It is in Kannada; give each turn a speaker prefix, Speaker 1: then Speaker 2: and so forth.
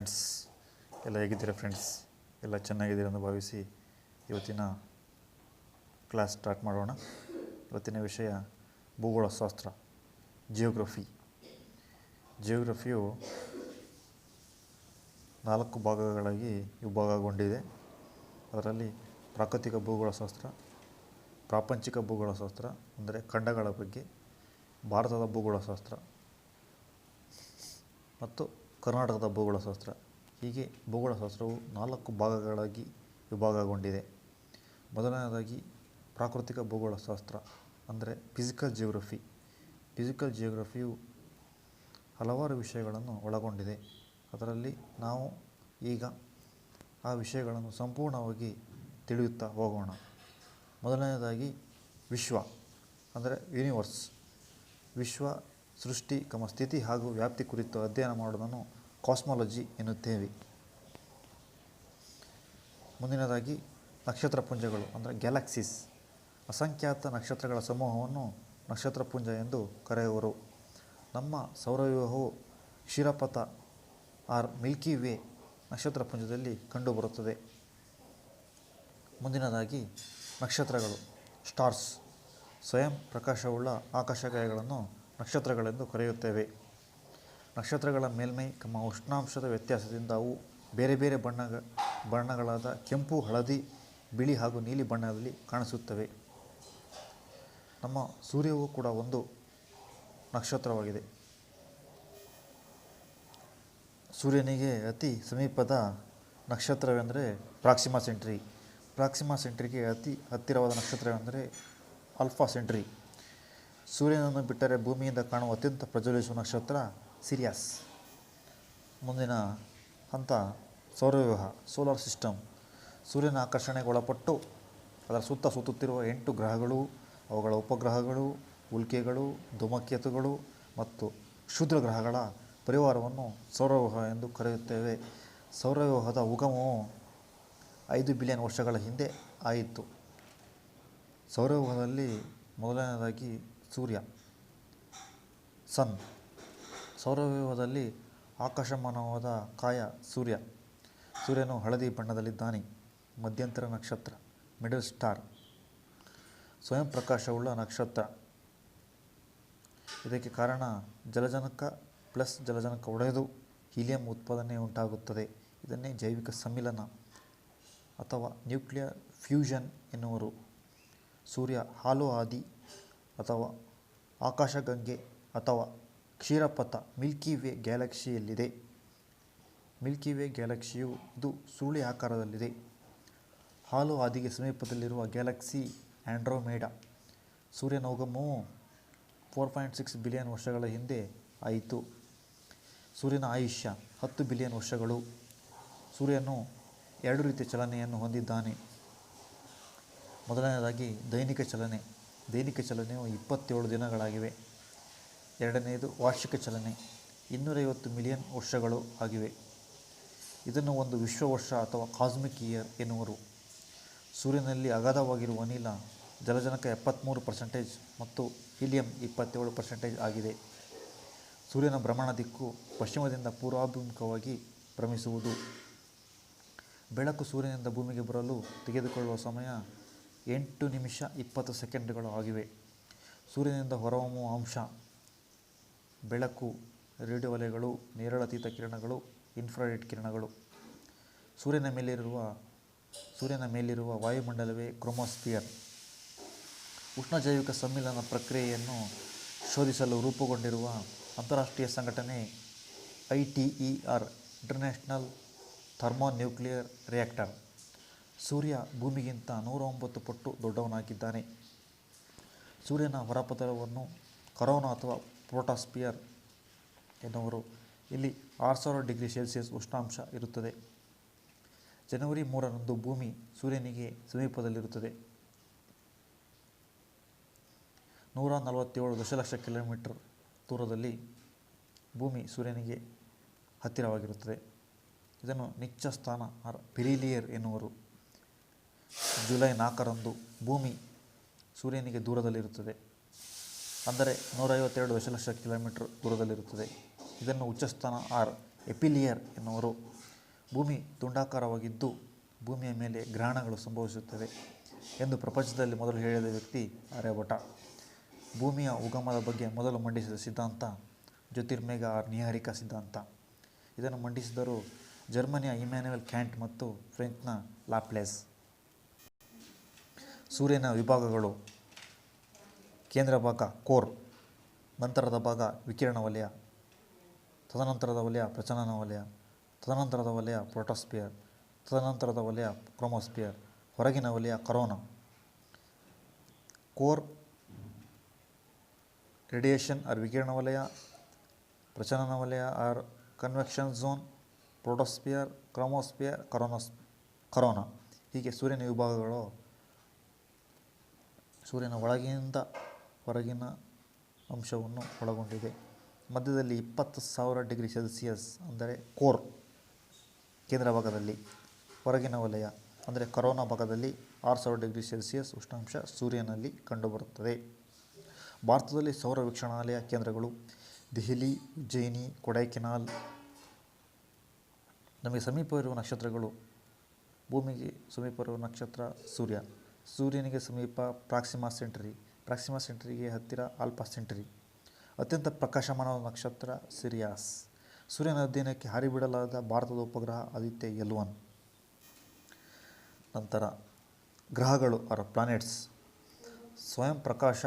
Speaker 1: ಫ್ರೆಂಡ್ಸ್, ಎಲ್ಲ ಹೇಗಿದ್ದೀರಾ ಫ್ರೆಂಡ್ಸ್? ಎಲ್ಲ ಚೆನ್ನಾಗಿದ್ದೀರ ಎಂದು ಭಾವಿಸಿ ಇವತ್ತಿನ ಕ್ಲಾಸ್ ಸ್ಟಾರ್ಟ್ ಮಾಡೋಣ. ಇವತ್ತಿನ ವಿಷಯ ಭೂಗೋಳಶಾಸ್ತ್ರ, ಜಿಯೋಗ್ರಫಿ. ಜಿಯೋಗ್ರಫಿಯು 4 ಭಾಗಗಳಾಗಿ ವಿಭಾಗಗೊಂಡಿದೆ. ಅದರಲ್ಲಿ ಪ್ರಾಕೃತಿಕ ಭೂಗೋಳಶಾಸ್ತ್ರ, ಪ್ರಾಪಂಚಿಕ ಭೂಗೋಳಶಾಸ್ತ್ರ ಅಂದರೆ ಖಂಡಗಳ ಬಗ್ಗೆ, ಭಾರತದ ಭೂಗೋಳಶಾಸ್ತ್ರ ಮತ್ತು ಕರ್ನಾಟಕದ ಭೂಗೋಳಶಾಸ್ತ್ರ. ಹೀಗೆ ಭೂಗೋಳಶಾಸ್ತ್ರವು 4 ಭಾಗಗಳಾಗಿ ವಿಭಾಗಗೊಂಡಿದೆ. ಮೊದಲನೇದಾಗಿ ಪ್ರಾಕೃತಿಕ ಭೂಗೋಳಶಾಸ್ತ್ರ ಅಂದರೆ ಫಿಸಿಕಲ್ ಜಿಯೋಗ್ರಫಿ. ಫಿಸಿಕಲ್ ಜಿಯೋಗ್ರಫಿಯು ಹಲವಾರು ವಿಷಯಗಳನ್ನು ಒಳಗೊಂಡಿದೆ. ಅದರಲ್ಲಿ ನಾವು ಈಗ ಆ ವಿಷಯಗಳನ್ನು ಸಂಪೂರ್ಣವಾಗಿ ತಿಳಿಯುತ್ತಾ ಹೋಗೋಣ. ಮೊದಲನೇದಾಗಿ ವಿಶ್ವ ಅಂದರೆ ಯೂನಿವರ್ಸ್. ವಿಶ್ವ ಸೃಷ್ಟಿ, ಸ್ಥಿತಿ ಹಾಗೂ ವ್ಯಾಪ್ತಿ ಕುರಿತು ಅಧ್ಯಯನ ಮಾಡುವುದನ್ನು ಕಾಸ್ಮಾಲಜಿ ಎನ್ನುತ್ತೇವೆ. ಮುಂದಿನದಾಗಿ ನಕ್ಷತ್ರಪುಂಜಗಳು ಅಂದರೆ ಗ್ಯಾಲಕ್ಸೀಸ್. ಅಸಂಖ್ಯಾತ ನಕ್ಷತ್ರಗಳ ಸಮೂಹವನ್ನು ನಕ್ಷತ್ರಪುಂಜ ಎಂದು ಕರೆಯುವರು. ನಮ್ಮ ಸೌರವ್ಯೂಹವು ಕ್ಷೀರಪಥ ಮಿಲ್ಕಿ ವೇ ನಕ್ಷತ್ರಪುಂಜದಲ್ಲಿ ಕಂಡುಬರುತ್ತದೆ. ಮುಂದಿನದಾಗಿ ನಕ್ಷತ್ರಗಳು, ಸ್ಟಾರ್ಸ್. ಸ್ವಯಂ ಪ್ರಕಾಶವುಳ್ಳ ಆಕಾಶಕಾಯಗಳನ್ನು ನಕ್ಷತ್ರಗಳೆಂದು ಕರೆಯುತ್ತೇವೆ. ನಕ್ಷತ್ರಗಳ ಮೇಲ್ಮೈ, ಉಷ್ಣಾಂಶದ ವ್ಯತ್ಯಾಸದಿಂದ ಅವು ಬೇರೆ ಬೇರೆ ಬಣ್ಣಗಳಾದ ಕೆಂಪು, ಹಳದಿ, ಬಿಳಿ ಹಾಗೂ ನೀಲಿ ಬಣ್ಣದಲ್ಲಿ ಕಾಣಿಸುತ್ತವೆ. ನಮ್ಮ ಸೂರ್ಯವು ಕೂಡ ಒಂದು ನಕ್ಷತ್ರವಾಗಿದೆ. ಸೂರ್ಯನಿಗೆ ಅತಿ ಸಮೀಪದ ನಕ್ಷತ್ರವೆಂದರೆ ಪ್ರಾಕ್ಸಿಮಾ ಸೆಂಟ್ರಿ. ಪ್ರಾಕ್ಸಿಮಾ ಸೆಂಟ್ರಿಗೆ ಅತಿ ಹತ್ತಿರವಾದ ನಕ್ಷತ್ರವೆಂದರೆ ಆಲ್ಫಾ ಸೆಂಟ್ರಿ. ಸೂರ್ಯನನ್ನು ಬಿಟ್ಟರೆ ಭೂಮಿಯಿಂದ ಕಾಣುವ ಅತ್ಯಂತ ಪ್ರಜ್ವಲಿಸುವ ನಕ್ಷತ್ರ ಸಿರಿಯಸ್. ಮುಂದಿನ ಹಂತ ಸೌರವ್ಯೂಹ, ಸೋಲಾರ್ ಸಿಸ್ಟಮ್. ಸೂರ್ಯನ ಆಕರ್ಷಣೆಗೆ ಒಳಪಟ್ಟು ಅದರ ಸುತ್ತುತ್ತಿರುವ 8 ಗ್ರಹಗಳು, ಅವುಗಳ ಉಪಗ್ರಹಗಳು, ಉಲ್ಕೆಗಳು, ಧೂಮಕೇತುಗಳು ಮತ್ತು ಕ್ಷುದ್ರ ಗ್ರಹಗಳ ಪರಿವಾರವನ್ನು ಸೌರವ್ಯೂಹ ಎಂದು ಕರೆಯುತ್ತೇವೆ. ಸೌರವ್ಯೂಹದ ಉಗಮವು 5 ಬಿಲಿಯನ್ ವರ್ಷಗಳ ಹಿಂದೆ ಆಯಿತು. ಸೌರವ್ಯೂಹದಲ್ಲಿ ಮೊದಲನೆಯದಾಗಿ ಸೂರ್ಯ, ಸನ್. ಸೌರವ್ಯೂಹದಲ್ಲಿ ಆಕಾಶಮಾನವಾದ ಕಾಯ ಸೂರ್ಯ. ಸೂರ್ಯನು ಹಳದಿ ಬಣ್ಣದಲ್ಲಿದ್ದಾನೆ. ಮಧ್ಯಂತರ ನಕ್ಷತ್ರ, ಮಿಡಲ್ ಸ್ಟಾರ್. ಸ್ವಯಂ ಪ್ರಕಾಶವುಳ್ಳ ನಕ್ಷತ್ರ. ಇದಕ್ಕೆ ಕಾರಣ ಜಲಜನಕ ಪ್ಲಸ್ ಜಲಜನಕ ಒಡೆದು ಹೀಲಿಯಂ ಉತ್ಪಾದನೆ ಉಂಟಾಗುತ್ತದೆ. ಇದನ್ನೇ ಜೈವಿಕ ಸಮ್ಮಿಲನ ಅಥವಾ ನ್ಯೂಕ್ಲಿಯರ್ ಫ್ಯೂಷನ್ ಎನ್ನುವರು. ಸೂರ್ಯ ಹಾಲು ಆದಿ ಅಥವಾ ಆಕಾಶಗಂಗೆ ಅಥವಾ ಕ್ಷೀರಪಥ ಮಿಲ್ಕಿ ವೇ ಗ್ಯಾಲಕ್ಸಿಯಲ್ಲಿದೆ. ಮಿಲ್ಕಿ ವೇ ಗ್ಯಾಲಕ್ಸಿಯು ಇದು ಸುರುಳಿ ಆಕಾರದಲ್ಲಿದೆ. ಹಾಲು ಆದಿಗೆ ಸಮೀಪದಲ್ಲಿರುವ ಗ್ಯಾಲಕ್ಸಿ ಆಂಡ್ರೋಮೇಡಾ. ಸೂರ್ಯನ ಉಗಮವು 4.6 ಬಿಲಿಯನ್ ವರ್ಷಗಳ ಹಿಂದೆ ಆಯಿತು. ಸೂರ್ಯನ ಆಯುಷ್ಯ 10 ಬಿಲಿಯನ್ ವರ್ಷಗಳು. ಸೂರ್ಯನು 2 ರೀತಿಯ ಚಲನೆಯನ್ನು ಹೊಂದಿದ್ದಾನೆ. ಮೊದಲನೆಯದಾಗಿ ದೈನಿಕ ಚಲನೆ. ದೈನಿಕ ಚಲನೆಯು 27 ದಿನಗಳಾಗಿವೆ. ಎರಡನೆಯದು ವಾರ್ಷಿಕ ಚಲನೆ, 250 ಮಿಲಿಯನ್ ವರ್ಷಗಳು ಆಗಿವೆ. ಇದನ್ನು ಒಂದು ವಿಶ್ವವರ್ಷ ಅಥವಾ ಕಾಸ್ಮಿಕ್ ಇಯರ್ ಎನ್ನುವರು. ಸೂರ್ಯನಲ್ಲಿ ಅಗಾಧವಾಗಿರುವ ಅನಿಲ, ಜಲಜನಕ 73% ಮತ್ತು ಹೀಲಿಯಂ 27% ಆಗಿದೆ. ಸೂರ್ಯನ ಭ್ರಮಣ ದಿಕ್ಕು ಪಶ್ಚಿಮದಿಂದ ಪೂರ್ವಾಭಿಮುಖವಾಗಿ ಭ್ರಮಿಸುವುದು. ಬೆಳಕು ಸೂರ್ಯನಿಂದ ಭೂಮಿಗೆ ಬರಲು ತೆಗೆದುಕೊಳ್ಳುವ ಸಮಯ 8 ನಿಮಿಷ 20 ಸೆಕೆಂಡ್ಗಳು ಆಗಿವೆ. ಸೂರ್ಯನಿಂದ ಹೊರಹೊಮ್ಮುವ ಅಂಶ, ಬೆಳಕು, ರೇಡಿಯೋ ಅಲೆಗಳು, ನೇರಳಾತೀತ ಕಿರಣಗಳು, ಇನ್ಫ್ರಾರೆಡ್ ಕಿರಣಗಳು. ಸೂರ್ಯನ ಮೇಲಿರುವ ವಾಯುಮಂಡಲವೇ ಕ್ರೋಮೋಸ್ಫಿಯರ್. ಉಷ್ಣಜೈವಿಕ ಸಮ್ಮಿಲನ ಪ್ರಕ್ರಿಯೆಯನ್ನು ಶೋಧಿಸಲು ರೂಪುಗೊಂಡಿರುವ ಅಂತಾರಾಷ್ಟ್ರೀಯ ಸಂಘಟನೆ ITER, ಇಂಟರ್ನ್ಯಾಷನಲ್ ಥರ್ಮೋನ್ಯೂಕ್ಲಿಯರ್ ರಿಯಾಕ್ಟರ್. ಸೂರ್ಯ ಭೂಮಿಗಿಂತ 109 ಪಟ್ಟು ದೊಡ್ಡವನಾಗಿದ್ದಾನೆ. ಸೂರ್ಯನ ಹೊರಪದರವನ್ನು ಕರೋನಾ ಅಥವಾ ಫೋಟೋಸ್ಫಿಯರ್ ಎನ್ನುವರು. ಇಲ್ಲಿ 6000 ಡಿಗ್ರಿ ಸೆಲ್ಸಿಯಸ್ ಉಷ್ಣಾಂಶ ಇರುತ್ತದೆ. ಜನವರಿ 3ರಂದು ಭೂಮಿ ಸೂರ್ಯನಿಗೆ ಸಮೀಪದಲ್ಲಿರುತ್ತದೆ. 147 ದಶಲಕ್ಷ ಕಿಲೋಮೀಟರ್ ದೂರದಲ್ಲಿ ಭೂಮಿ ಸೂರ್ಯನಿಗೆ ಹತ್ತಿರವಾಗಿರುತ್ತದೆ. ಇದನ್ನು ನಿಚ್ಚ ಸ್ಥಾನ ಪೆರಿಲಿಯರ್ ಎನ್ನುವರು. ಜುಲೈ 4ರಂದು ಭೂಮಿ ಸೂರ್ಯನಿಗೆ ದೂರದಲ್ಲಿರುತ್ತದೆ, ಅಂದರೆ 152 ದಶಲಕ್ಷ ಕಿಲೋಮೀಟರ್ ದೂರದಲ್ಲಿರುತ್ತದೆ. ಇದನ್ನು ಉಚ್ಚಸ್ಥಾನ ಎಪಿಲಿಯರ್ ಎನ್ನುವರು. ಭೂಮಿ ದುಂಡಾಕಾರವಾಗಿದ್ದು ಭೂಮಿಯ ಮೇಲೆ ಗ್ರಹಣಗಳು ಸಂಭವಿಸುತ್ತವೆ ಎಂದು ಪ್ರಪಂಚದಲ್ಲಿ ಮೊದಲು ಹೇಳಿದ ವ್ಯಕ್ತಿ ಆರ್ಯಭಟ. ಭೂಮಿಯ ಉಗಮದ ಬಗ್ಗೆ ಮೊದಲು ಮಂಡಿಸಿದ ಸಿದ್ಧಾಂತ ಜ್ಯೋತಿರ್ಮೇಘ ನಿಹಾರಿಕಾ ಸಿದ್ಧಾಂತ. ಇದನ್ನು ಮಂಡಿಸಿದರು ಜರ್ಮನಿಯ ಇಮ್ಯಾನ್ಯುಯಲ್ ಕ್ಯಾಂಟ್ ಮತ್ತು ಫ್ರೆಂಚ್ನ ಲಾಪ್ಲೇಸ್. ಸೂರ್ಯನ ವಿಭಾಗಗಳು: ಕೇಂದ್ರ ಭಾಗ ಕೋರ್, ನಂತರದ ಭಾಗ ವಿಕಿರಣ ವಲಯ, ತದನಂತರದ ವಲಯ ಪ್ರಚಲನ ವಲಯ, ತದನಂತರದ ವಲಯ ಫೋಟೋಸ್ಪಿಯರ್, ತದನಂತರದ ವಲಯ ಕ್ರೋಮೋಸ್ಪಿಯರ್, ಹೊರಗಿನ ವಲಯ ಕರೋನಾ. ಕೋರ್ ರೇಡಿಯೇಷನ್ ಆರ್ ವಿಕಿರಣ ವಲಯ, ಪ್ರಚಲನ ವಲಯ ಆರ್ ಕನ್ವೆಕ್ಷನ್ ಝೋನ್, ಫೋಟೋಸ್ಪಿಯರ್, ಕ್ರೋಮೋಸ್ಪಿಯರ್, ಕರೋನಾ. ಹೀಗೆ ಸೂರ್ಯನ ವಿಭಾಗಗಳು ಸೂರ್ಯನ ಒಳಗಿನಿಂದ ಹೊರಗಿನ ಅಂಶವನ್ನು ಒಳಗೊಂಡಿದೆ. ಮಧ್ಯದಲ್ಲಿ 20,000 ಡಿಗ್ರಿ ಸೆಲ್ಸಿಯಸ್ ಅಂದರೆ ಕೋರ್ ಕೇಂದ್ರ ಭಾಗದಲ್ಲಿ, ಹೊರಗಿನ ವಲಯ ಅಂದರೆ ಕರೋನಾ ಭಾಗದಲ್ಲಿ 6,000 ಡಿಗ್ರಿ ಸೆಲ್ಸಿಯಸ್ ಉಷ್ಣಾಂಶ ಸೂರ್ಯನಲ್ಲಿ ಕಂಡುಬರುತ್ತದೆ. ಭಾರತದಲ್ಲಿ ಸೌರ ವೀಕ್ಷಣಾಲಯ ಕೇಂದ್ರಗಳು: ದೆಹಲಿ, ಉಜ್ಜಯಿನಿ, ಕೊಡೈಕೆನಾಲ್. ನಮಗೆ ಸಮೀಪವಿರುವ ನಕ್ಷತ್ರಗಳು: ಭೂಮಿಗೆ ಸಮೀಪವಿರುವ ನಕ್ಷತ್ರ ಸೂರ್ಯ, ಸೂರ್ಯನಿಗೆ ಸಮೀಪ ಪ್ರಾಕ್ಸಿಮಾ ಸೆಂಟರಿ, ಪ್ರಾಕ್ಸಿಮಾ ಸೆಂಟರಿಗೆ ಹತ್ತಿರ ಆಲ್ಫಾ ಸೆಂಟರಿ. ಅತ್ಯಂತ ಪ್ರಕಾಶಮಾನವಾದ ನಕ್ಷತ್ರ ಸಿರಿಯಸ್. ಸೂರ್ಯನ ಅಧ್ಯಯನಕ್ಕೆ ಹಾರಿಬಿಡಲಾದ ಭಾರತದ ಉಪಗ್ರಹ ಆದಿತ್ಯ L1. ನಂತರ ಗ್ರಹಗಳು ಆರ್ ಪ್ಲಾನೆಟ್ಸ್: ಸ್ವಯಂ ಪ್ರಕಾಶ